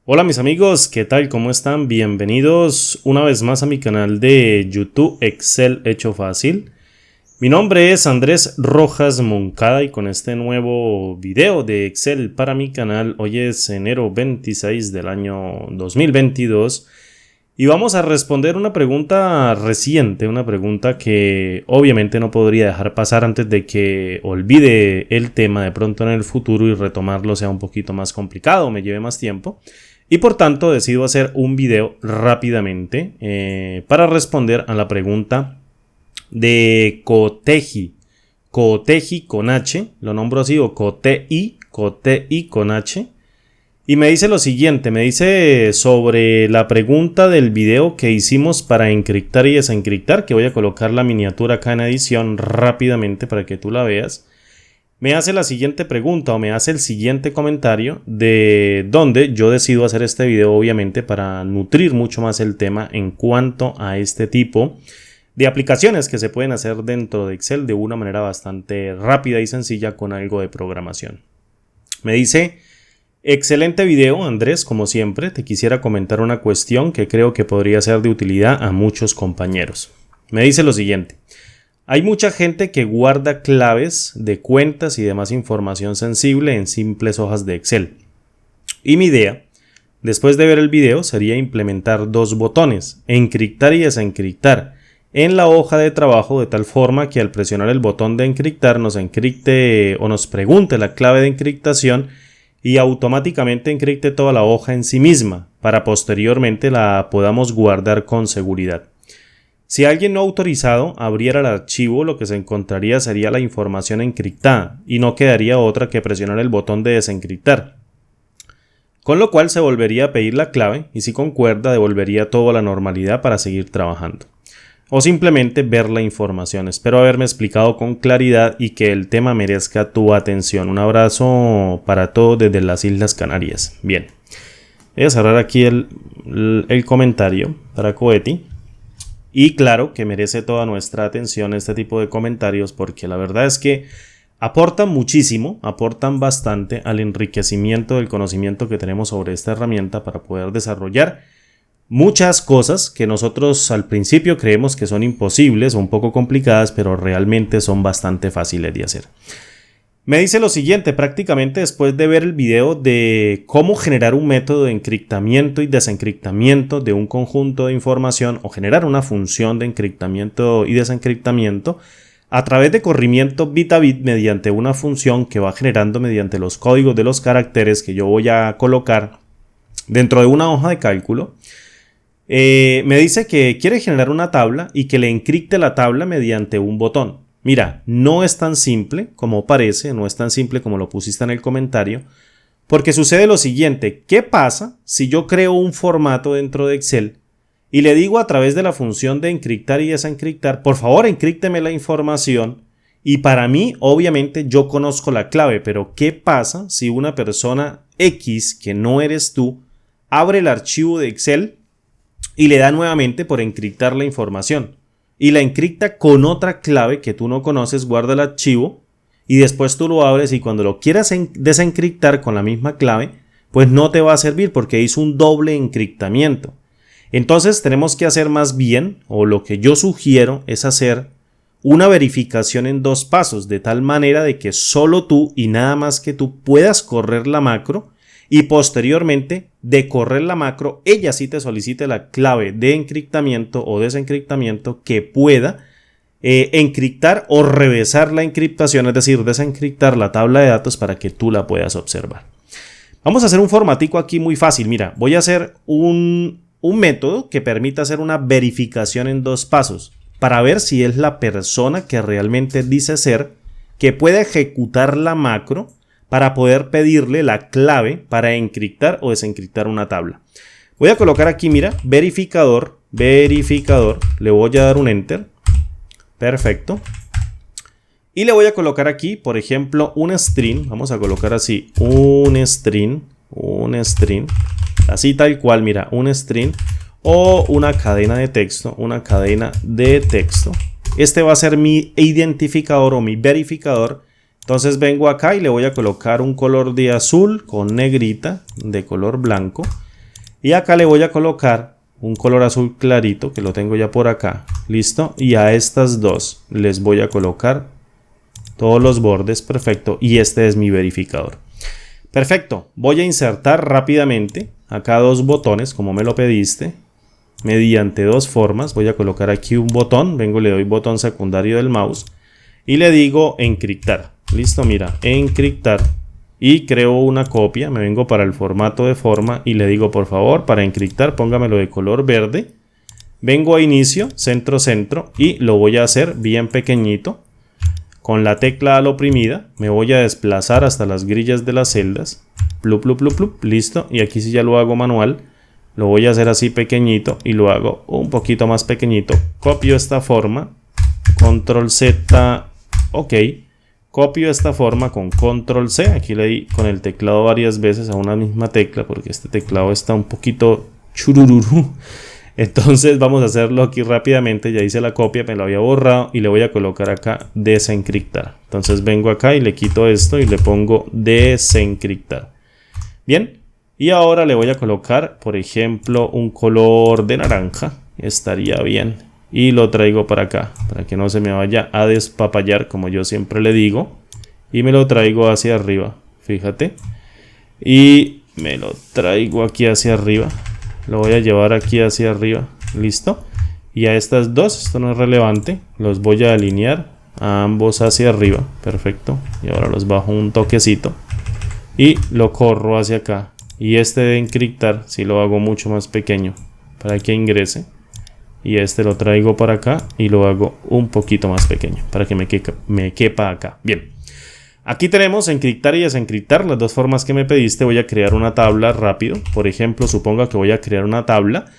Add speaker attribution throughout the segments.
Speaker 1: Hola mis amigos, ¿qué tal? ¿Cómo están? Bienvenidos una vez más a mi canal de YouTube Excel Hecho Fácil. Mi nombre es Andrés Rojas Moncada y con este nuevo video de Excel para mi canal, hoy es enero 26 del año 2022 y vamos a responder una pregunta reciente, una pregunta que obviamente no podría dejar pasar antes de que olvide el tema de pronto en el futuro y retomarlo sea un poquito más complicado, me lleve más tiempo. Y por tanto decido hacer un video rápidamente para responder a la pregunta de Coteji. Coteji con H, lo nombro así, o Coteji con H. Y me dice lo siguiente, me dice sobre la pregunta del video que hicimos para encriptar y desencriptar, que voy a colocar la miniatura acá en edición rápidamente para que tú la veas. Me hace la siguiente pregunta o me hace el siguiente comentario de donde yo decido hacer este video obviamente para nutrir mucho más el tema en cuanto a este tipo de aplicaciones que se pueden hacer dentro de Excel de una manera bastante rápida y sencilla con algo de programación. Me dice, excelente video Andrés, como siempre, te quisiera comentar una cuestión que creo que podría ser de utilidad a muchos compañeros. Me dice lo siguiente. Hay mucha gente que guarda claves de cuentas y demás información sensible en simples hojas de Excel. Y mi idea, después de ver el video, sería implementar dos botones, encriptar y desencriptar, en la hoja de trabajo de tal forma que al presionar el botón de encriptar nos encripte o nos pregunte la clave de encriptación y automáticamente encripte toda la hoja en sí misma, para posteriormente la podamos guardar con seguridad. Si alguien no autorizado abriera el archivo, lo que se encontraría sería la información encriptada y no quedaría otra que presionar el botón de desencriptar. Con lo cual se volvería a pedir la clave y si concuerda devolvería todo a la normalidad para seguir trabajando. O simplemente ver la información. Espero haberme explicado con claridad y que el tema merezca tu atención. Un abrazo para todos desde las Islas Canarias. Bien, voy a cerrar aquí el comentario para Coeti. Y claro que merece toda nuestra atención este tipo de comentarios porque la verdad es que aportan muchísimo, aportan bastante al enriquecimiento del conocimiento que tenemos sobre esta herramienta para poder desarrollar muchas cosas que nosotros al principio creemos que son imposibles o un poco complicadas, pero realmente son bastante fáciles de hacer. Me dice lo siguiente, prácticamente después de ver el video de cómo generar un método de encriptamiento y desencriptamiento de un conjunto de información o generar una función de encriptamiento y desencriptamiento a través de corrimiento bit a bit mediante una función que va generando mediante los códigos de los caracteres que yo voy a colocar dentro de una hoja de cálculo. Me dice que quiere generar una tabla y que le encripte la tabla mediante un botón. Mira, no es tan simple como parece, no es tan simple como lo pusiste en el comentario, porque sucede lo siguiente, ¿qué pasa si yo creo un formato dentro de Excel y le digo a través de la función de encriptar y desencriptar, por favor encrípteme la información y para mí obviamente yo conozco la clave, pero ¿qué pasa si una persona X que no eres tú abre el archivo de Excel y le da nuevamente por encriptar la información? Y la encripta con otra clave que tú no conoces, guarda el archivo y después tú lo abres y cuando lo quieras desencriptar con la misma clave, pues no te va a servir porque hizo un doble encriptamiento. Entonces tenemos que hacer más bien, o lo que yo sugiero es hacer una verificación en dos pasos, de tal manera de que solo tú y nada más que tú puedas correr la macro y posteriormente de correr la macro, ella sí te solicite la clave de encriptamiento o desencriptamiento que pueda encriptar o revezar la encriptación, es decir, desencriptar la tabla de datos para que tú la puedas observar. Vamos a hacer un formatico aquí muy fácil. Mira, voy a hacer un método que permita hacer una verificación en dos pasos para ver si es la persona que realmente dice ser que puede ejecutar la macro para poder pedirle la clave para encriptar o desencriptar una tabla. Voy a colocar aquí, mira, verificador, le voy a dar un enter, perfecto. Y le voy a colocar aquí, por ejemplo, un string, vamos a colocar así, un string, así tal cual, mira, un string o una cadena de texto, Este va a ser mi identificador o mi verificador. Entonces vengo acá y le voy a colocar un color de azul con negrita de color blanco Y acá le voy a colocar un color azul clarito, que lo tengo ya por acá. Listo. Y a estas dos les voy a colocar todos los bordes. Perfecto. Y este es mi verificador. Perfecto. Voy a insertar rápidamente acá dos botones, como me lo pediste, mediante dos formas. Voy a colocar aquí un botón. Vengo, le doy botón secundario del mouse. Y le digo encriptar. Listo, mira, encriptar. Y creo una copia. Me vengo para el formato de forma y le digo, por favor, para encriptar, póngamelo de color verde. Vengo a inicio, centro, centro. Y lo voy a hacer bien pequeñito. Con la tecla al oprimida. Me voy a desplazar hasta las grillas de las celdas. Plup, plup, plup, plup. Listo. Y aquí si ya lo hago manual. Lo voy a hacer así pequeñito. Y lo hago un poquito más pequeñito. Copio esta forma. Control Z. Ok. Copio esta forma con Control C. Aquí le di con el teclado varias veces a una misma tecla porque este teclado está un poquito churururu. Entonces vamos a hacerlo aquí rápidamente. Ya hice la copia, me lo había borrado y le voy a colocar acá desencriptar. Entonces vengo acá y le quito esto y le pongo desencriptar. Bien. Y ahora le voy a colocar, por ejemplo, un color de naranja. Estaría bien. Y lo traigo para acá, para que no se me vaya a despapallar, como yo siempre le digo. Y me lo traigo hacia arriba, fíjate. Y me lo traigo aquí hacia arriba. Lo voy a llevar aquí hacia arriba, listo. Y a estas dos, esto no es relevante, los voy a alinear a ambos hacia arriba, perfecto. Y ahora los bajo un toquecito. Y lo corro hacia acá. Y este de encriptar, si lo hago mucho más pequeño, para que ingrese. Y este lo traigo para acá y lo hago un poquito más pequeño para que me quepa acá. Bien, aquí tenemos encriptar y desencriptar, las dos formas que me pediste. Voy a crear una tabla rápido. Por ejemplo, suponga que voy a crear una tabla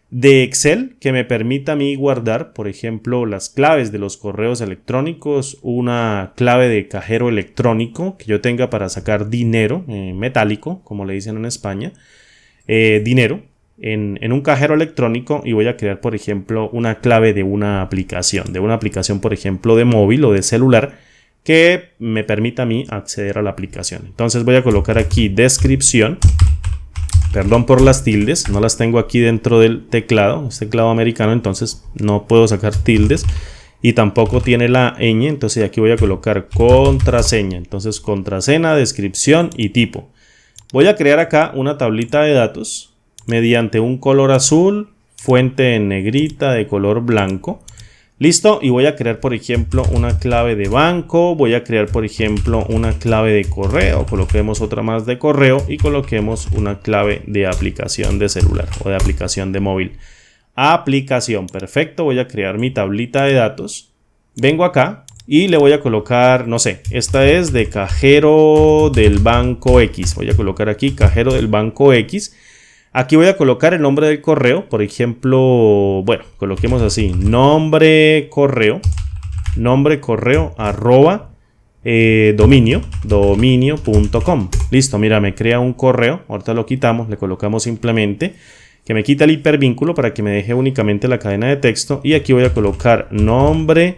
Speaker 1: de Excel que me permita a mí guardar, por ejemplo, las claves de los correos electrónicos, una clave de cajero electrónico que yo tenga para sacar dinero metálico, como le dicen en España, dinero. En un cajero electrónico, y voy a crear, por ejemplo, una clave de una aplicación, por ejemplo, de móvil o de celular, que me permita a mí acceder a la aplicación. Entonces voy a colocar aquí descripción, perdón por las tildes, no las tengo aquí dentro del teclado, es teclado americano, entonces no puedo sacar tildes, y tampoco tiene la ñ, entonces aquí voy a colocar contraseña, entonces contraseña, descripción y tipo. Voy a crear acá una tablita de datos, mediante un color azul, fuente en negrita de color blanco. Listo, y voy a crear, por ejemplo, una clave de banco. Voy a crear, por ejemplo, una clave de correo. Coloquemos otra más de correo y coloquemos una clave de aplicación de celular o de aplicación de móvil. Aplicación, perfecto. Voy a crear mi tablita de datos. Vengo acá y le voy a colocar, no sé, esta es de cajero del banco X. Voy a colocar aquí cajero del banco X. Aquí voy a colocar el nombre del correo, por ejemplo, bueno, coloquemos así, nombre correo arroba dominio.com. Listo, mira, me crea un correo, ahorita lo quitamos, le colocamos simplemente que me quita el hipervínculo para que me deje únicamente la cadena de texto. Y aquí voy a colocar nombre,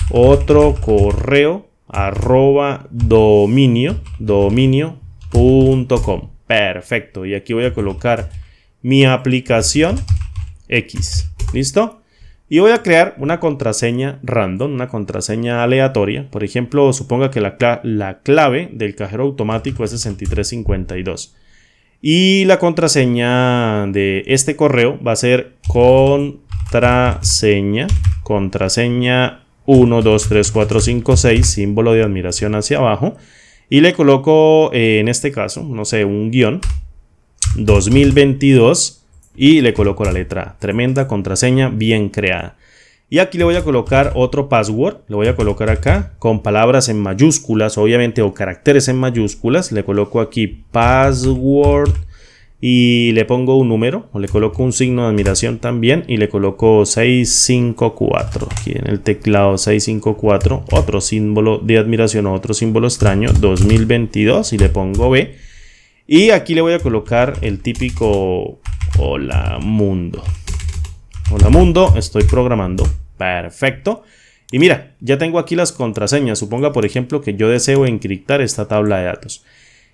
Speaker 1: otro correo arroba dominio.com. Perfecto, y aquí voy a colocar mi aplicación X, ¿listo? Y voy a crear una contraseña random, una contraseña aleatoria. Por ejemplo, suponga que la clave del cajero automático es 6352. Y la contraseña de este correo va a ser contraseña 1, 2, 3, 4, 5, 6, símbolo de admiración hacia abajo. Y le coloco, en este caso, no sé, un guión, 2022, y le coloco la letra A. Tremenda contraseña bien creada. Y aquí le voy a colocar otro password, lo voy a colocar acá, con palabras en mayúsculas, obviamente, o caracteres en mayúsculas. Le coloco aquí password y le pongo un número, o le coloco un signo de admiración también, y le coloco 654, aquí en el teclado 654, otro símbolo de admiración o otro símbolo extraño, 2022, y le pongo B, y aquí le voy a colocar el típico hola mundo, estoy programando, perfecto. Y mira, ya tengo aquí las contraseñas. Suponga, por ejemplo, que yo deseo encriptar esta tabla de datos.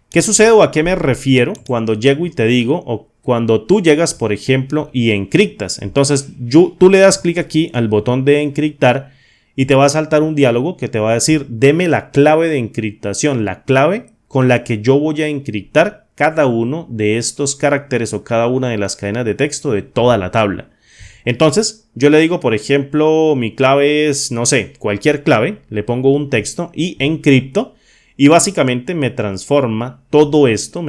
Speaker 1: ¿Qué sucede o a qué me refiero cuando llego y te digo, o cuando tú llegas, por ejemplo, y encriptas. Entonces tú le das clic aquí al botón de encriptar y te va a saltar un diálogo que te va a decir: deme la clave de encriptación, la clave con la que yo voy a encriptar cada uno de estos caracteres o cada una de las cadenas de texto de toda la tabla. Entonces yo le digo, por ejemplo, mi clave es, no sé, cualquier clave, le pongo un texto y encripto, y básicamente me transforma todo esto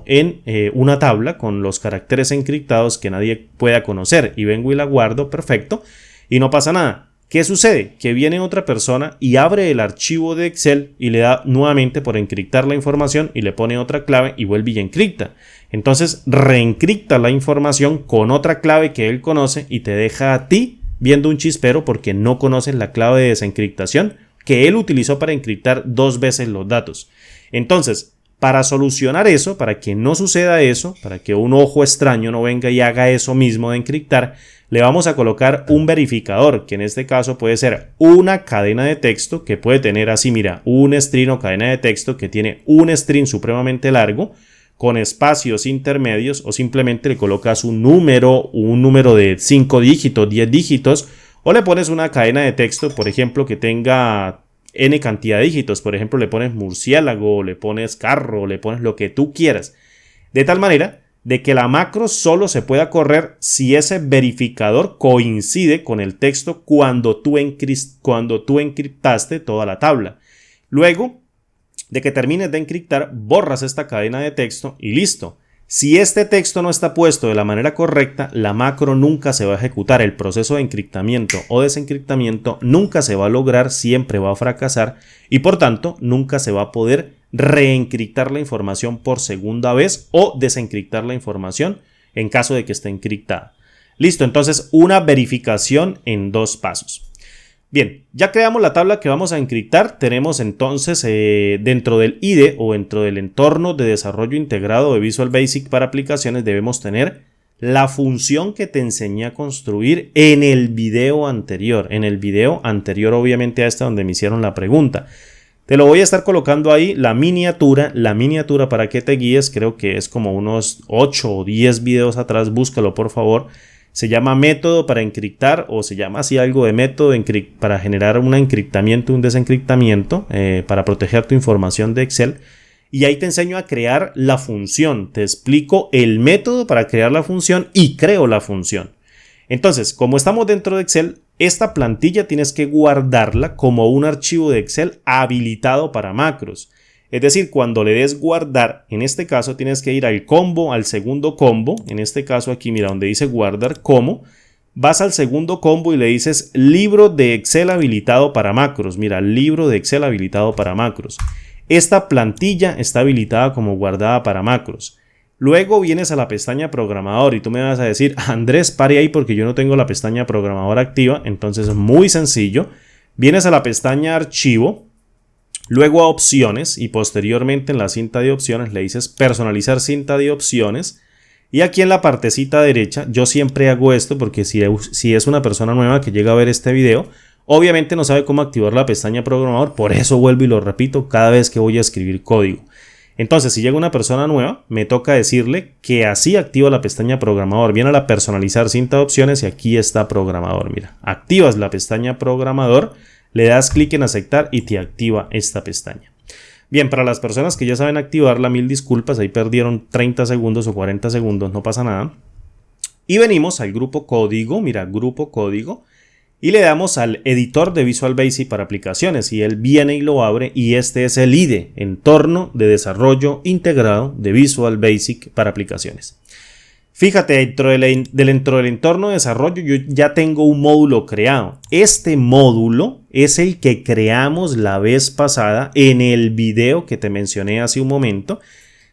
Speaker 1: en una tabla con los caracteres encriptados que nadie pueda conocer, y vengo y la guardo, perfecto, y no pasa nada. ¿Qué sucede? Que viene otra persona y abre el archivo de Excel y le da nuevamente por encriptar la información y le pone otra clave y vuelve y encripta. Entonces reencripta la información con otra clave que él conoce y te deja a ti viendo un chispero porque no conoces la clave de desencriptación que él utilizó para encriptar 2 veces los datos. Entonces, para solucionar eso, para que no suceda eso, para que un ojo extraño no venga y haga eso mismo de encriptar, le vamos a colocar un verificador, que en este caso puede ser una cadena de texto que puede tener así, mira, un string o cadena de texto que tiene un string supremamente largo con espacios intermedios, o simplemente le colocas un número de 5 dígitos, 10 dígitos, o le pones una cadena de texto, por ejemplo, que tenga n cantidad de dígitos. Por ejemplo, le pones murciélago, le pones carro, le pones lo que tú quieras. De tal manera de que la macro solo se pueda correr si ese verificador coincide con el texto cuando tú encriptaste toda la tabla. Luego de que termines de encriptar, borras esta cadena de texto y listo. Si este texto no está puesto de la manera correcta, la macro nunca se va a ejecutar. El proceso de encriptamiento o desencriptamiento nunca se va a lograr, siempre va a fracasar, y por tanto nunca se va a poder reencriptar la información por segunda vez o desencriptar la información en caso de que esté encriptada. Listo, entonces una verificación en 2 pasos. Bien, ya creamos la tabla que vamos a encriptar. Tenemos entonces dentro del IDE o dentro del entorno de desarrollo integrado de Visual Basic para aplicaciones, debemos tener la función que te enseñé a construir en el video anterior. En el video anterior, obviamente, a este donde me hicieron la pregunta. Te lo voy a estar colocando ahí, la miniatura para que te guíes. Creo que es como unos 8 o 10 videos atrás. Búscalo, por favor. Se llama método para encriptar, o se llama así algo de método para generar un encriptamiento, un desencriptamiento, para proteger tu información de Excel. Y ahí te enseño a crear la función. Te explico el método para crear la función y creo la función. Entonces, como estamos dentro de Excel, esta plantilla tienes que guardarla como un archivo de Excel habilitado para macros. Es decir, cuando le des guardar, en este caso tienes que ir al combo, al segundo combo. En este caso aquí, mira, donde dice guardar como, vas al segundo combo y le dices libro de Excel habilitado para macros. Mira, libro de Excel habilitado para macros. Esta plantilla está habilitada como guardada para macros. Luego vienes a la pestaña programador y tú me vas a decir: Andrés, pare ahí porque yo no tengo la pestaña programador activa. Entonces, muy sencillo. Vienes a la pestaña archivo, luego a opciones, y posteriormente en la cinta de opciones le dices personalizar cinta de opciones. Y aquí en la partecita derecha, yo siempre hago esto porque si es una persona nueva que llega a ver este video, obviamente no sabe cómo activar la pestaña programador. Por eso vuelvo y lo repito cada vez que voy a escribir código. Entonces, si llega una persona nueva, me toca decirle que así activa la pestaña programador. Viene a la personalizar cinta de opciones y aquí está programador. Mira, activas la pestaña programador, le das clic en aceptar y te activa esta pestaña. Bien, para las personas que ya saben activarla, mil disculpas, ahí perdieron 30 segundos o 40 segundos, no pasa nada. Y venimos al grupo código, mira, grupo código, y le damos al editor de Visual Basic para aplicaciones, y él viene y lo abre, y este es el IDE, entorno de desarrollo integrado de Visual Basic para aplicaciones. Fíjate, dentro del entorno de desarrollo yo ya tengo un módulo creado. Este módulo es el que creamos la vez pasada en el video que te mencioné hace un momento,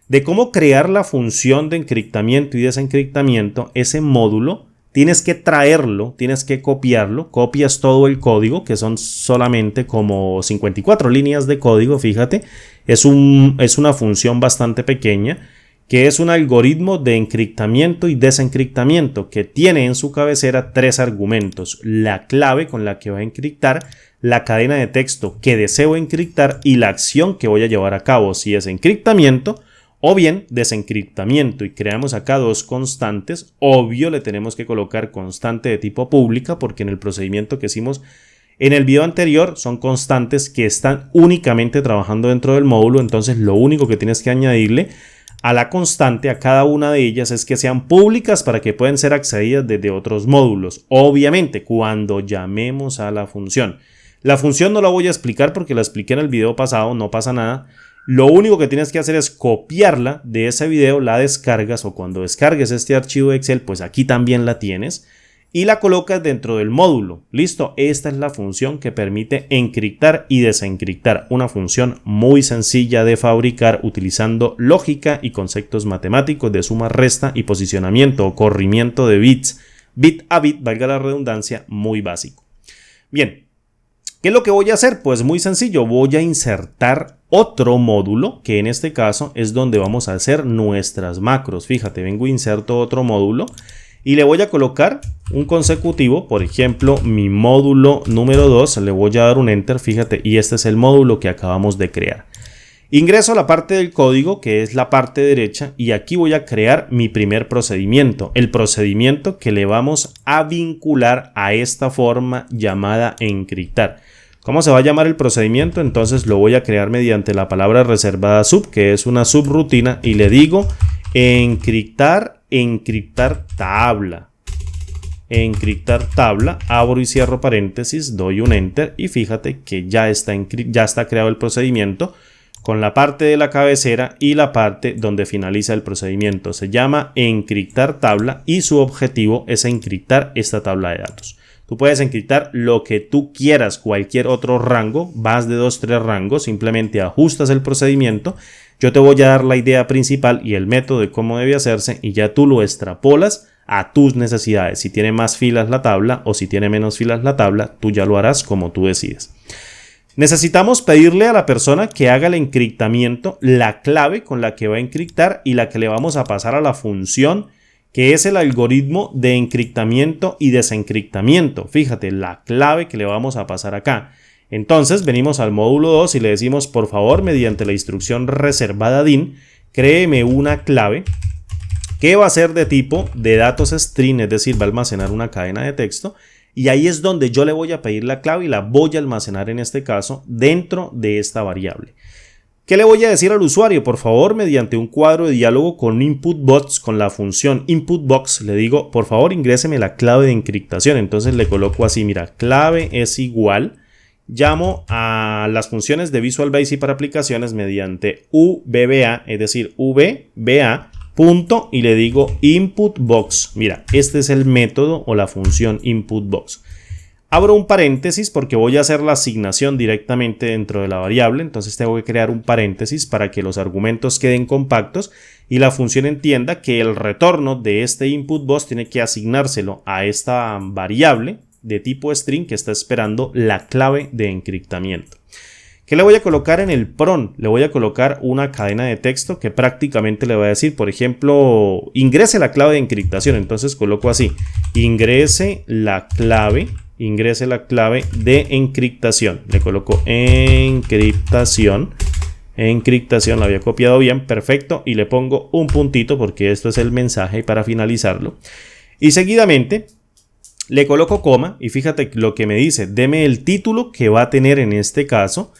Speaker 1: de cómo crear la función de encriptamiento y desencriptamiento. Ese módulo tienes que traerlo, tienes que copiarlo, copias todo el código, que son solamente como 54 líneas de código, fíjate, es una función bastante pequeña, que es un algoritmo de encriptamiento y desencriptamiento que tiene en su cabecera 3 argumentos: la clave con la que voy a encriptar, la cadena de texto que deseo encriptar y la acción que voy a llevar a cabo, si es encriptamiento O bien desencriptamiento y creamos acá dos constantes. Obvio le tenemos que colocar constante de tipo pública porque en el procedimiento que hicimos en el video anterior son constantes que están únicamente trabajando dentro del módulo. Entonces lo único que tienes que añadirle a la constante, a cada una de ellas, es que sean públicas para que puedan ser accedidas desde otros módulos. Obviamente cuando llamemos a la función. La función no la voy a explicar porque la expliqué en el video pasado, no pasa nada. Lo único que tienes que hacer es copiarla de ese video, la descargas o cuando descargues este archivo de Excel, pues aquí también la tienes y la colocas dentro del módulo. Listo, esta es la función que permite encriptar y desencriptar. Una función muy sencilla de fabricar utilizando lógica y conceptos matemáticos de suma, resta y posicionamiento o corrimiento de bits, bit a bit, valga la redundancia, muy básico. Bien. ¿Qué es lo que voy a hacer? Pues muy sencillo, voy a insertar otro módulo, que en este caso es donde vamos a hacer nuestras macros. Fíjate, vengo, inserto otro módulo y le voy a colocar un consecutivo, por ejemplo, mi módulo número 2, le voy a dar un enter, fíjate, y este es el módulo que acabamos de crear. Ingreso a la parte del código, que es la parte derecha, y aquí voy a crear mi primer procedimiento, el procedimiento que le vamos a vincular a esta forma llamada encriptar. ¿Cómo se va a llamar el procedimiento? Entonces lo voy a crear mediante la palabra reservada sub, que es una subrutina, y le digo encriptar tabla. Encriptar tabla, abro y cierro paréntesis, doy un enter y fíjate que ya está creado el procedimiento con la parte de la cabecera y la parte donde finaliza el procedimiento. Se llama encriptar tabla y su objetivo es encriptar esta tabla de datos. Tú puedes encriptar lo que tú quieras, cualquier otro rango, más de 2-3 rangos, simplemente ajustas el procedimiento. Yo te voy a dar la idea principal y el método de cómo debe hacerse y ya tú lo extrapolas a tus necesidades. Si tiene más filas la tabla o si tiene menos filas la tabla, tú ya lo harás como tú decides. Necesitamos pedirle a la persona que haga el encriptamiento la clave con la que va a encriptar y la que le vamos a pasar a la función que es el algoritmo de encriptamiento y desencriptamiento. Fíjate, la clave que le vamos a pasar acá. Entonces venimos al módulo 2 y le decimos, por favor, mediante la instrucción reservada DIN, créeme una clave que va a ser de tipo de datos string, es decir, va a almacenar una cadena de texto. Y ahí es donde yo le voy a pedir la clave y la voy a almacenar en este caso dentro de esta variable. ¿Qué le voy a decir al usuario? Por favor, mediante un cuadro de diálogo con input-box, con la función input-box, le digo, por favor, ingréseme la clave de encriptación. Entonces le coloco así, mira, clave es igual. Llamo a las funciones de Visual Basic para aplicaciones mediante VBA, es decir, VBA, punto, y le digo input-box. Mira, este es el método o la función input-box. Abro un paréntesis porque voy a hacer la asignación directamente dentro de la variable, entonces tengo que crear un paréntesis para que los argumentos queden compactos y la función entienda que el retorno de este input-box tiene que asignárselo a esta variable de tipo string que está esperando la clave de encriptamiento. ¿Qué le voy a colocar en el PRON? Le voy a colocar una cadena de texto que prácticamente le va a decir, por ejemplo, ingrese la clave de encriptación. Entonces coloco así, ingrese la clave de encriptación. Le coloco encriptación, la había copiado bien, perfecto, y le pongo un puntito porque esto es el mensaje para finalizarlo. Y seguidamente le coloco coma y fíjate lo que me dice, deme el título que va a tener en este caso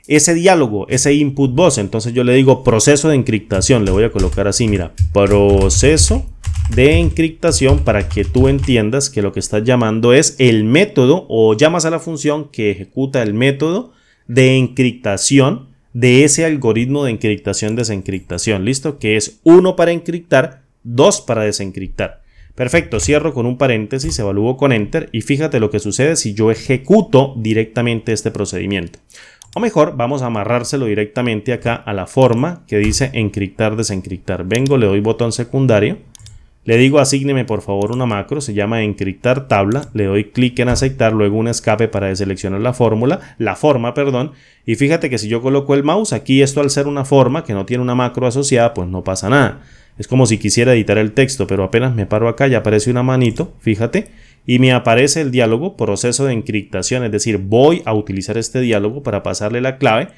Speaker 1: ese diálogo, ese input box. Entonces yo le digo proceso de encriptación, le voy a colocar así, mira, proceso de encriptación para que tú entiendas que lo que estás llamando es el método o llamas a la función que ejecuta el método de encriptación de ese algoritmo de encriptación-desencriptación, ¿listo? Que es 1 para encriptar, 2 para desencriptar. Perfecto, cierro con un paréntesis, evalúo con enter y fíjate lo que sucede si yo ejecuto directamente este procedimiento. O mejor, vamos a amarrárselo directamente acá a la forma que dice encriptar, desencriptar. Vengo, le doy botón secundario, le digo asígneme por favor una macro, se llama encriptar tabla, le doy clic en aceptar, luego un escape para deseleccionar la forma, y fíjate que si yo coloco el mouse aquí, esto al ser una forma que no tiene una macro asociada, pues no pasa nada. Es como si quisiera editar el texto, pero apenas me paro acá ya aparece una manito, fíjate, y me aparece el diálogo proceso de encriptación, es decir, voy a utilizar este diálogo para pasarle la clave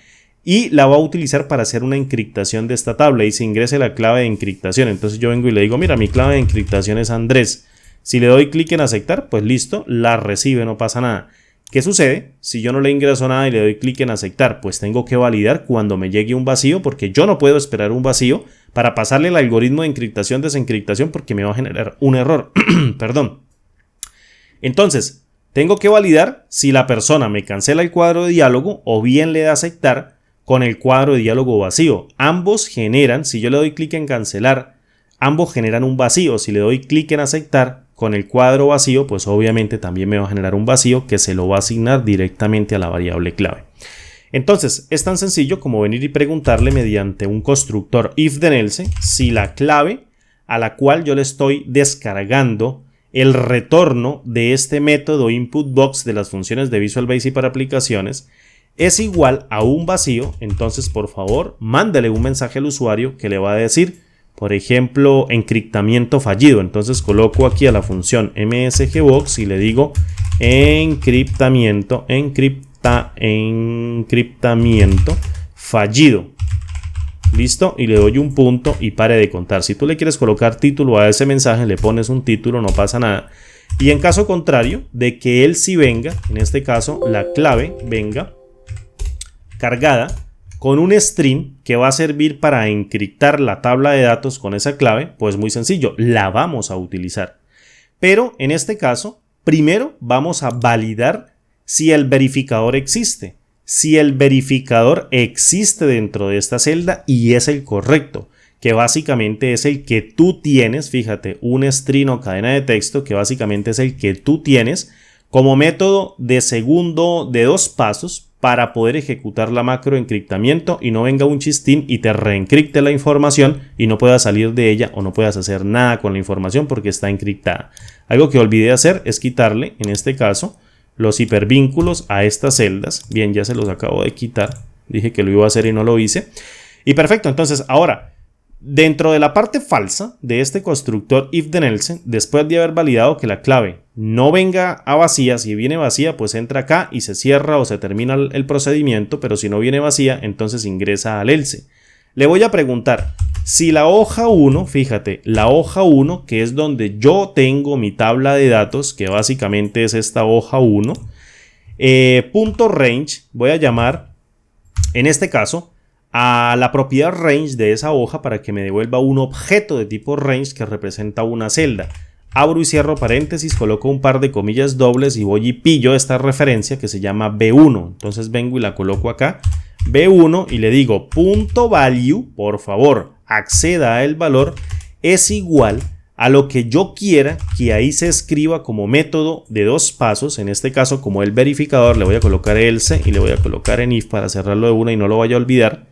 Speaker 1: y la va a utilizar para hacer una encriptación de esta tabla y se ingrese la clave de encriptación. Entonces yo vengo y le digo, mira, mi clave de encriptación es Andrés. Si le doy clic en aceptar, pues listo, la recibe, no pasa nada. ¿Qué sucede? Si yo no le ingreso nada y le doy clic en aceptar, pues tengo que validar cuando me llegue un vacío, porque yo no puedo esperar un vacío para pasarle el algoritmo de encriptación, desencriptación, porque me va a generar un error. Perdón. Entonces, tengo que validar si la persona me cancela el cuadro de diálogo o bien le da aceptar con el cuadro de diálogo vacío. Ambos generan, si yo le doy clic en cancelar, ambos generan un vacío. Si le doy clic en aceptar con el cuadro vacío, pues obviamente también me va a generar un vacío que se lo va a asignar directamente a la variable clave. Entonces, es tan sencillo como venir y preguntarle mediante un constructor if then else si la clave a la cual yo le estoy descargando el retorno de este método input-box de las funciones de Visual Basic para aplicaciones es igual a un vacío. Entonces, por favor, mándale un mensaje al usuario que le va a decir, por ejemplo, encriptamiento fallido. Entonces coloco aquí a la función msgbox y le digo encriptamiento fallido. Listo, y le doy un punto y pare de contar. Si tú le quieres colocar título a ese mensaje, le pones un título, no pasa nada. Y en caso contrario, de que él sí venga, en este caso la clave venga cargada con un string que va a servir para encriptar la tabla de datos con esa clave, pues muy sencillo, la vamos a utilizar. Pero en este caso, primero vamos a validar si el verificador existe. Si el verificador existe dentro de esta celda y es el correcto, que básicamente es el que tú tienes, fíjate, un string o cadena de texto que básicamente es el que tú tienes como método de segundo de 2 pasos para poder ejecutar la macro de encriptamiento y no venga un chistín y te reencripte la información y no puedas salir de ella o no puedas hacer nada con la información porque está encriptada. Algo que olvidé hacer es quitarle, en este caso, los hipervínculos a estas celdas. Bien, ya se los acabo de quitar. Dije que lo iba a hacer y no lo hice. Y perfecto, entonces ahora, dentro de la parte falsa de este constructor if then else, después de haber validado que la clave no venga a vacía, si viene vacía, pues entra acá y se cierra o se termina el procedimiento, pero si no viene vacía, entonces ingresa al else. Le voy a preguntar si la hoja 1, fíjate, la hoja 1, que es donde yo tengo mi tabla de datos, que básicamente es esta hoja 1, punto range, voy a llamar, en este caso, a la propiedad range de esa hoja para que me devuelva un objeto de tipo range que representa una celda. Abro y cierro paréntesis, coloco un par de comillas dobles y voy y pillo esta referencia que se llama B1. Entonces vengo y la coloco acá, B1, y le digo punto value, por favor, acceda a el valor, es igual a lo que yo quiera que ahí se escriba como método de 2 pasos. En este caso, como el verificador, le voy a colocar else y le voy a colocar en if para cerrarlo de una y no lo vaya a olvidar.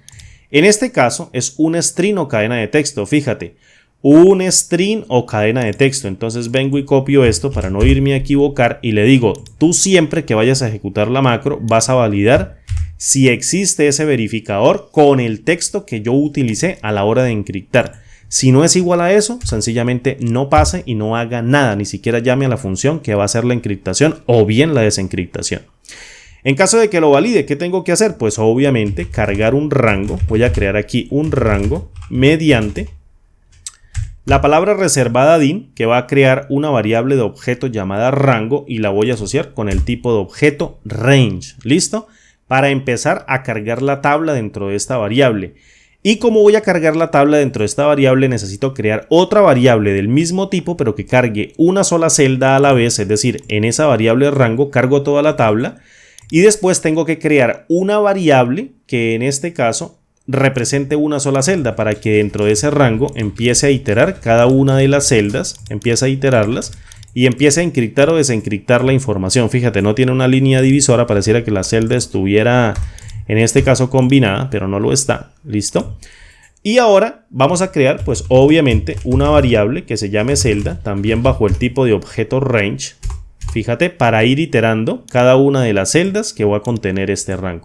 Speaker 1: En este caso es un string o cadena de texto, fíjate, un string o cadena de texto. Entonces vengo y copio esto para no irme a equivocar y le digo, tú siempre que vayas a ejecutar la macro vas a validar si existe ese verificador con el texto que yo utilicé a la hora de encriptar. Si no es igual a eso, sencillamente no pase y no haga nada, ni siquiera llame a la función que va a hacer la encriptación o bien la desencriptación. En caso de que lo valide, ¿qué tengo que hacer? Pues obviamente cargar un rango. Voy a crear aquí un rango mediante la palabra reservada din, que va a crear una variable de objeto llamada rango y la voy a asociar con el tipo de objeto range. ¿Listo? Para empezar a cargar la tabla dentro de esta variable. Y como voy a cargar la tabla dentro de esta variable, necesito crear otra variable del mismo tipo, pero que cargue una sola celda a la vez. Es decir, en esa variable rango cargo toda la tabla. Y después tengo que crear una variable que en este caso represente una sola celda para que dentro de ese rango empiece a iterar cada una de las celdas, empiece a iterarlas y empiece a encriptar o desencriptar la información. Fíjate, no tiene una línea divisora, pareciera que la celda estuviera en este caso combinada, pero no lo está. ¿Listo? Y ahora vamos a crear pues obviamente una variable que se llame celda, también bajo el tipo de objeto range. Fíjate, para ir iterando cada una de las celdas que va a contener este rango.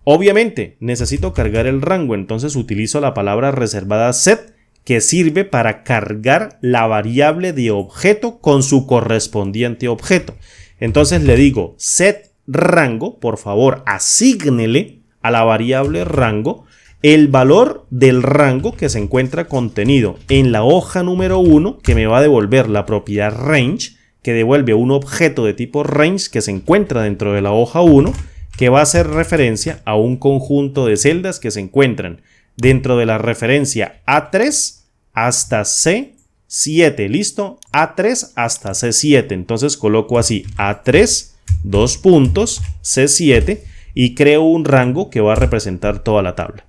Speaker 1: Obviamente necesito cargar el rango, entonces utilizo la palabra reservada set, que sirve para cargar la variable de objeto con su correspondiente objeto. Entonces le digo set rango, por favor asígnele a la variable rango el valor del rango que se encuentra contenido en la hoja número 1, que me va a devolver la propiedad range, que devuelve un objeto de tipo range que se encuentra dentro de la hoja 1, que va a hacer referencia a un conjunto de celdas que se encuentran dentro de la referencia A3 hasta C7, ¿listo? A3 hasta C7, entonces coloco así A3, dos puntos, C7 y creo un rango que va a representar toda la tabla.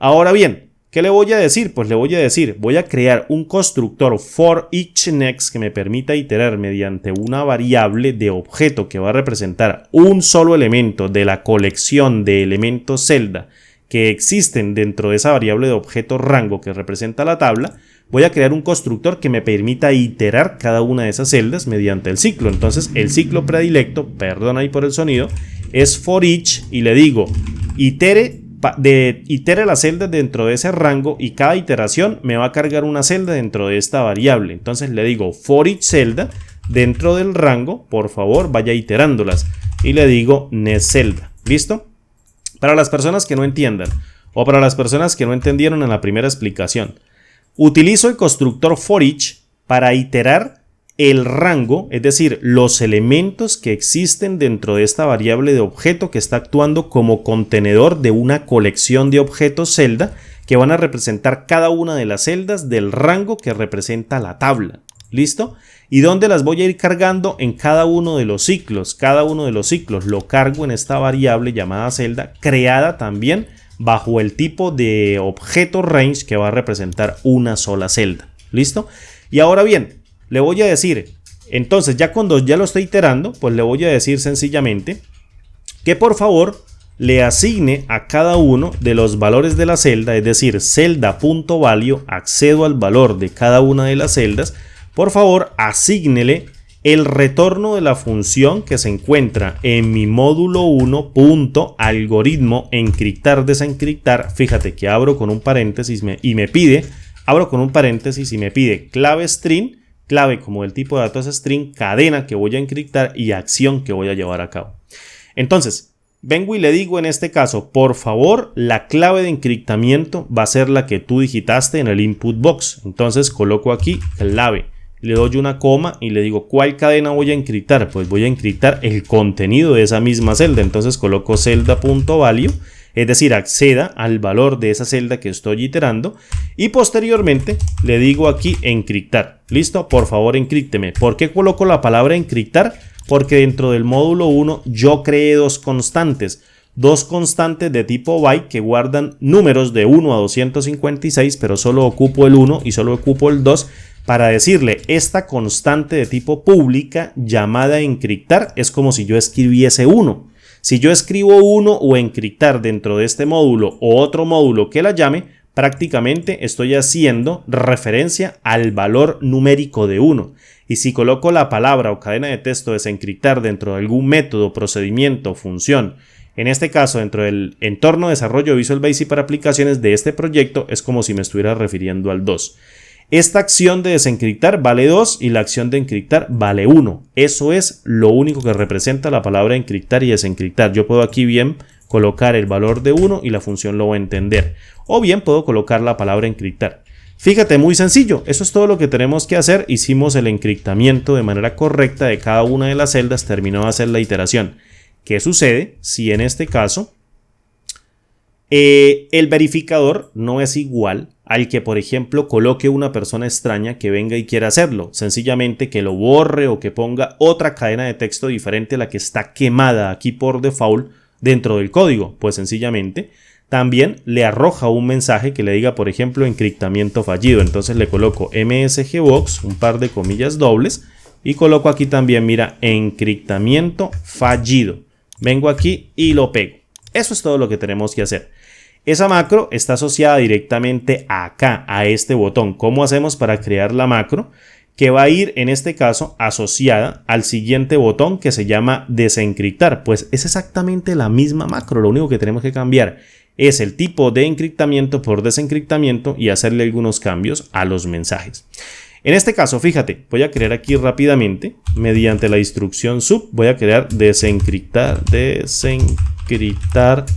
Speaker 1: Ahora bien, ¿qué le voy a decir? Pues le voy a decir, voy a crear un constructor for each next que me permita iterar mediante una variable de objeto que va a representar un solo elemento de la colección de elementos celda que existen dentro de esa variable de objeto rango que representa la tabla. Voy a crear un constructor que me permita iterar cada una de esas celdas mediante el ciclo. Entonces el ciclo predilecto, perdón ahí por el sonido, es for each y le digo itere la celda dentro de ese rango y cada iteración me va a cargar una celda dentro de esta variable. Entonces le digo for each celda dentro del rango, por favor vaya iterándolas y le digo next celda. ¿Listo? Para las personas que no entiendan o para las personas que no entendieron en la primera explicación, utilizo el constructor for each para iterar el rango, es decir, los elementos que existen dentro de esta variable de objeto que está actuando como contenedor de una colección de objetos celda que van a representar cada una de las celdas del rango que representa la tabla. ¿Listo? ¿Y dónde las voy a ir cargando? En cada uno de los ciclos. Cada uno de los ciclos lo cargo en esta variable llamada celda, creada también bajo el tipo de objeto range que va a representar una sola celda. ¿Listo? Y ahora bien, le voy a decir, entonces ya cuando ya lo estoy iterando, pues le voy a decir sencillamente que por favor le asigne a cada uno de los valores de la celda, es decir, celda.value, accedo al valor de cada una de las celdas, por favor asígnele el retorno de la función que se encuentra en mi módulo 1.algoritmo encriptar desencriptar. Fíjate que abro con un paréntesis y me pide clave string, clave como el tipo de datos string, cadena que voy a encriptar y acción que voy a llevar a cabo. Entonces, vengo y le digo en este caso, por favor, la clave de encriptamiento va a ser la que tú digitaste en el input box. Entonces coloco aquí clave, le doy una coma y le digo, ¿cuál cadena voy a encriptar? Pues voy a encriptar el contenido de esa misma celda. Entonces coloco celda.value, es decir, acceda al valor de esa celda que estoy iterando y posteriormente le digo aquí encriptar. ¿Listo? Por favor encrípteme. ¿Por qué coloco la palabra encriptar? Porque dentro del módulo 1 yo creé dos constantes de tipo byte que guardan números de 1 a 256, pero solo ocupo el 1 y solo ocupo el 2 para decirle esta constante de tipo pública llamada encriptar es como si yo escribiese 1. Si yo escribo 1 o encriptar dentro de este módulo o otro módulo que la llame, prácticamente estoy haciendo referencia al valor numérico de 1. Y si coloco la palabra o cadena de texto desencriptar dentro de algún método, procedimiento, función, en este caso dentro del entorno de desarrollo Visual Basic para aplicaciones de este proyecto, es como si me estuviera refiriendo al 2. Esta acción de desencriptar vale 2 y la acción de encriptar vale 1. Eso es lo único que representa la palabra encriptar y desencriptar. Yo puedo aquí bien colocar el valor de 1 y la función lo va a entender. O bien puedo colocar la palabra encriptar. Fíjate, muy sencillo. Eso es todo lo que tenemos que hacer. Hicimos el encriptamiento de manera correcta de cada una de las celdas. Terminó de hacer la iteración. ¿Qué sucede si en este caso el verificador no es igual al que, por ejemplo, coloque una persona extraña que venga y quiera hacerlo? Sencillamente que lo borre o que ponga otra cadena de texto diferente a la que está quemada aquí por default dentro del código. Pues sencillamente también le arroja un mensaje que le diga, por ejemplo, encriptamiento fallido. Entonces le coloco msgbox, un par de comillas dobles, y coloco aquí también, mira, encriptamiento fallido. Vengo aquí y lo pego. Eso es todo lo que tenemos que hacer. Esa macro está asociada directamente acá, a este botón. ¿Cómo hacemos para crear la macro? Que va a ir, en este caso, asociada al siguiente botón que se llama desencriptar. Pues es exactamente la misma macro. Lo único que tenemos que cambiar es el tipo de encriptamiento por desencriptamiento y hacerle algunos cambios a los mensajes. En este caso, fíjate, voy a crear aquí rápidamente, mediante la instrucción sub, voy a crear desencriptar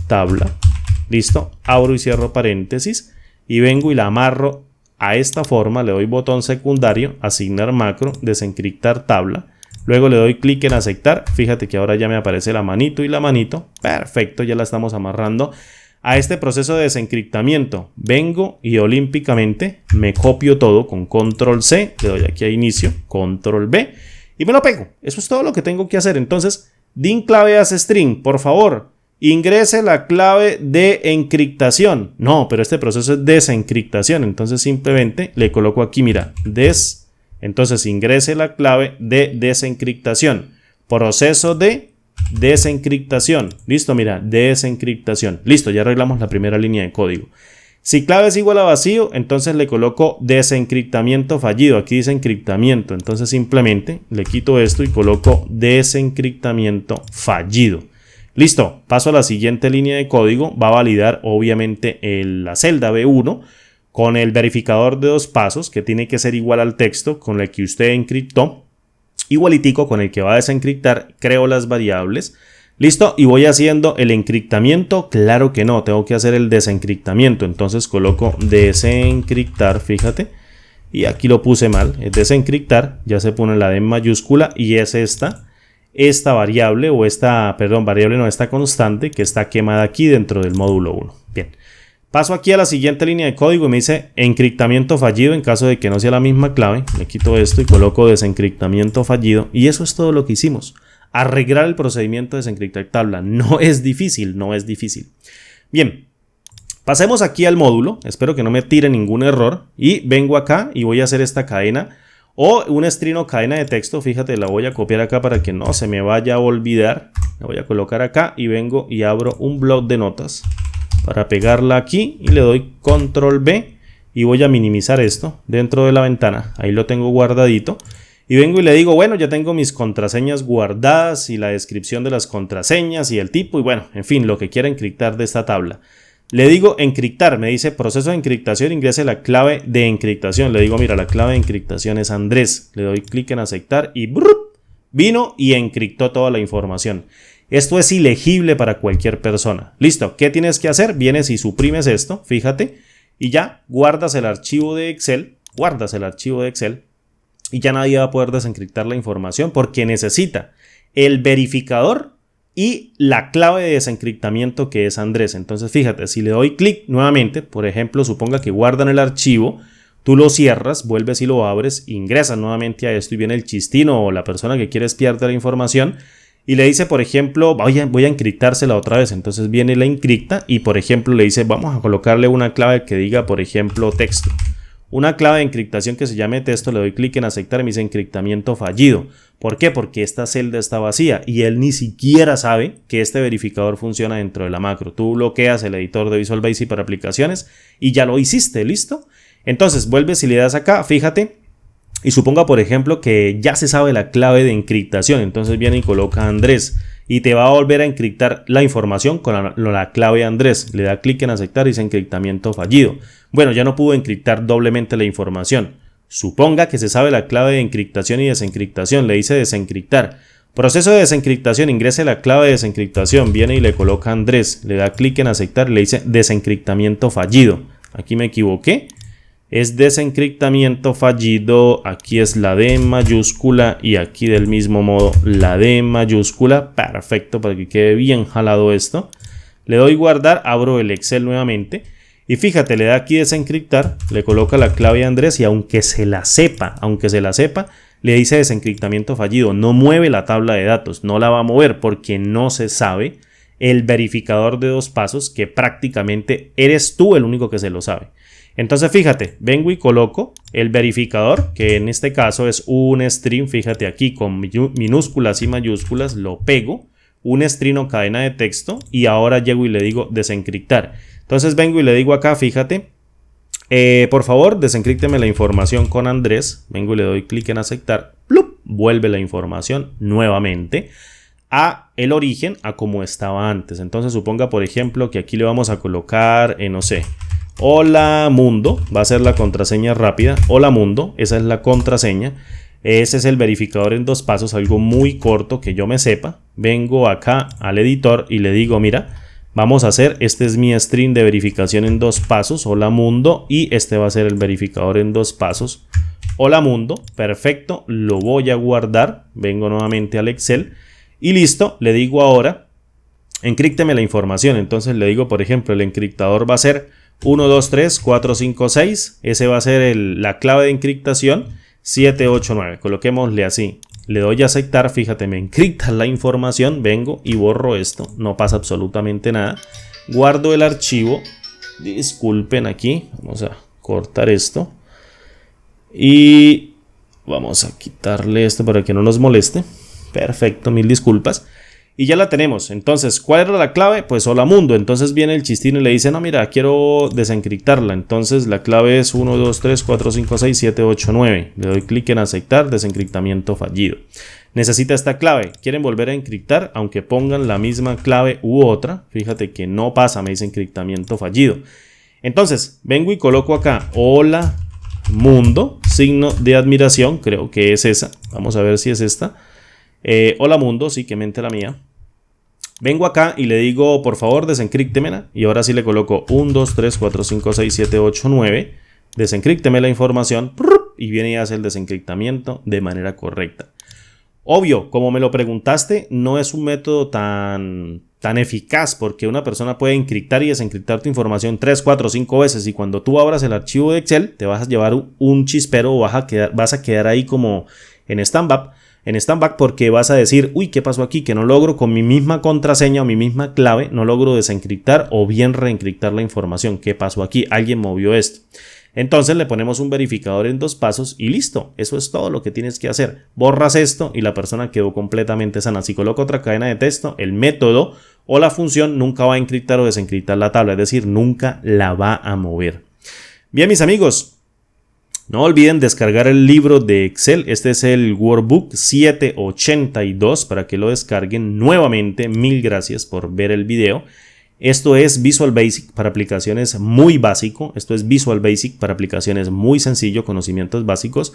Speaker 1: tabla. listo, abro y cierro paréntesis y vengo y la amarro a esta forma, le doy botón secundario, asignar macro, desencriptar tabla, luego le doy clic en aceptar, fíjate que ahora ya me aparece la manito y la manito, perfecto, ya la estamos amarrando a este proceso de desencriptamiento. Vengo y olímpicamente me copio todo con control C, le doy aquí a inicio, control B y me lo pego. Eso es todo lo que tengo que hacer. Entonces, din clave as string, por favor, ingrese la clave de encriptación. No, pero este proceso es desencriptación, entonces simplemente le coloco aquí, mira, entonces ingrese la clave de desencriptación, proceso de desencriptación, listo, mira, desencriptación, listo, ya arreglamos la primera línea de código. Si clave es igual a vacío, entonces le coloco desencriptamiento fallido, aquí dice encriptamiento, entonces simplemente le quito esto y coloco desencriptamiento fallido. Listo, paso a la siguiente línea de código, va a validar obviamente la celda B1 con el verificador de 2 pasos que tiene que ser igual al texto con el que usted encriptó, igualitico con el que va a desencriptar, creo las variables, listo, y voy haciendo el encriptamiento, claro que no, tengo que hacer el desencriptamiento, entonces coloco desencriptar, fíjate, y aquí lo puse mal, es desencriptar, ya se pone la D en mayúscula y es esta variable o esta constante que está quemada aquí dentro del módulo 1. Bien, paso aquí a la siguiente línea de código y me dice encriptamiento fallido en caso de que no sea la misma clave. Le quito esto y coloco desencriptamiento fallido y eso es todo lo que hicimos. Arreglar el procedimiento de desencriptar tabla. No es difícil, no es difícil. Bien, pasemos aquí al módulo. Espero que no me tire ningún error y vengo acá y voy a hacer esta cadena o un string o cadena de texto. Fíjate, la voy a copiar acá para que no se me vaya a olvidar. La voy a colocar acá y vengo y abro un bloc de notas para pegarla aquí y le doy control B y voy a minimizar esto dentro de la ventana, ahí lo tengo guardadito y vengo y le digo, bueno, ya tengo mis contraseñas guardadas y la descripción de las contraseñas y el tipo y bueno, en fin, lo que quiera encriptar de esta tabla. Le digo encriptar, me dice proceso de encriptación, ingrese la clave de encriptación, le digo, mira, la clave de encriptación es Andrés, le doy clic en aceptar y ¡brup! Vino y encriptó toda la información. Esto es ilegible para cualquier persona. Listo, ¿qué tienes que hacer? Vienes y suprimes esto, fíjate, y ya guardas el archivo de Excel, y ya nadie va a poder desencriptar la información porque necesita el verificador y la clave de desencriptamiento que es Andrés. Entonces fíjate, si le doy clic nuevamente, por ejemplo, suponga que guardan el archivo, tú lo cierras, vuelves y lo abres, ingresas nuevamente a esto y viene el chistino o la persona que quiere espiarte la información y le dice, por ejemplo, voy a encriptársela otra vez. Entonces viene y la encripta y, por ejemplo, le dice, vamos a colocarle una clave que diga, por ejemplo, texto. Una clave de encriptación que se llame texto, le doy clic en aceptar y me dice encriptamiento fallido. ¿Por qué? Porque esta celda está vacía y él ni siquiera sabe que este verificador funciona dentro de la macro. Tú bloqueas el editor de Visual Basic para aplicaciones y ya lo hiciste, ¿listo? Entonces vuelves y le das acá, fíjate. Y suponga, por ejemplo, que ya se sabe la clave de encriptación. Entonces viene y coloca Andrés y te va a volver a encriptar la información con la clave Andrés. Le da clic en aceptar y dice encriptamiento fallido. Bueno, ya no pudo encriptar doblemente la información. Suponga que se sabe la clave de encriptación y desencriptación. Le dice desencriptar. Proceso de desencriptación. Ingrese la clave de desencriptación. Viene y le coloca Andrés. Le da clic en aceptar y le dice desencriptamiento fallido. Aquí me equivoqué. Es desencriptamiento fallido, aquí es la D mayúscula y aquí del mismo modo la D mayúscula, perfecto para que quede bien jalado esto. Le doy guardar, abro el Excel nuevamente y fíjate, le da aquí desencriptar, le coloca la clave Andrés y aunque se la sepa, le dice desencriptamiento fallido, no mueve la tabla de datos, no la va a mover porque no se sabe el verificador de 2 pasos que prácticamente eres tú el único que se lo sabe. Entonces fíjate, vengo y coloco el verificador, que en este caso es un string, fíjate aquí con minúsculas y mayúsculas, lo pego, un string o cadena de texto y ahora llego y le digo desencriptar. Entonces vengo y le digo acá, fíjate, por favor desencripteme la información con Andrés, vengo y le doy clic en aceptar, ¡plup! Vuelve la información nuevamente a el origen, a como estaba antes. Entonces suponga, por ejemplo, que aquí le vamos a colocar, no sé, hola mundo, va a ser la contraseña rápida, hola mundo, esa es la contraseña, ese es el verificador en 2 pasos, algo muy corto que yo me sepa. Vengo acá al editor y le digo, mira, vamos a hacer, este es mi string de verificación en 2 pasos, hola mundo, y este va a ser el verificador en 2 pasos, hola mundo, perfecto, lo voy a guardar, vengo nuevamente al Excel y listo, le digo ahora, encrípteme la información, entonces le digo por ejemplo, el encriptador va a ser 1, 2, 3, 4, 5, 6, ese va a ser la clave de encriptación, 7, 8, 9, coloquémosle así. Le doy a aceptar, fíjate, me encripta la información, vengo y borro esto, no pasa absolutamente nada. Guardo el archivo, disculpen aquí, vamos a cortar esto. Y vamos a quitarle esto para que no nos moleste. Perfecto, mil disculpas. Y ya la tenemos. Entonces, ¿cuál era la clave? Pues hola mundo. Entonces viene el chistín y le dice, no, mira, quiero desencriptarla. Entonces la clave es 1, 2, 3, 4, 5, 6, 7, 8, 9. Le doy clic en aceptar, desencriptamiento fallido. Necesita esta clave. ¿Quieren volver a encriptar? Aunque pongan la misma clave u otra. Fíjate que no pasa, me dice encriptamiento fallido. Entonces, vengo y coloco acá, hola mundo, signo de admiración, creo que es esa. Vamos a ver si es esta. Hola mundo, sí que mente la mía. Vengo acá y le digo, por favor, desencriptemela. Y ahora sí le coloco 1, 2, 3, 4, 5, 6, 7, 8, 9. Desencripteme la información. Y viene y hace el desencriptamiento de manera correcta. Obvio, como me lo preguntaste, no es un método tan eficaz porque una persona puede encriptar y desencriptar tu información 3, 4, 5 veces y cuando tú abras el archivo de Excel te vas a llevar un chispero o vas a quedar ahí como en stand-by porque vas a decir, uy, ¿qué pasó aquí? Que no logro con mi misma contraseña o mi misma clave, no logro desencriptar o bien reencriptar la información. ¿Qué pasó aquí? Alguien movió esto. Entonces le ponemos un verificador en 2 pasos y listo. Eso es todo lo que tienes que hacer. Borras esto y la persona quedó completamente sana. Si coloco otra cadena de texto, el método o la función nunca va a encriptar o desencriptar la tabla. Es decir, nunca la va a mover. Bien, mis amigos. No olviden descargar el libro de Excel. Este es el Workbook 782 para que lo descarguen nuevamente. Mil gracias por ver el video. Esto es Visual Basic para aplicaciones muy básico. Esto es Visual Basic para aplicaciones muy sencillo, conocimientos básicos.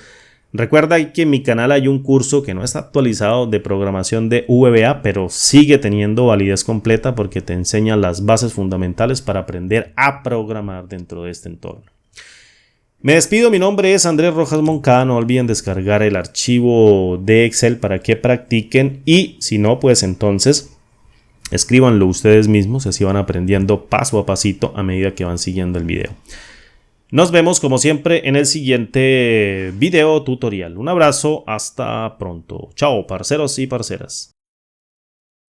Speaker 1: Recuerda que en mi canal hay un curso que no está actualizado de programación de VBA, pero sigue teniendo validez completa porque te enseña las bases fundamentales para aprender a programar dentro de este entorno. Me despido, mi nombre es Andrés Rojas Moncada, no olviden descargar el archivo de Excel para que practiquen y si no, pues entonces escríbanlo ustedes mismos, así van aprendiendo paso a pasito a medida que van siguiendo el video. Nos vemos como siempre en el siguiente video tutorial. Un abrazo, hasta pronto. Chao, parceros y parceras.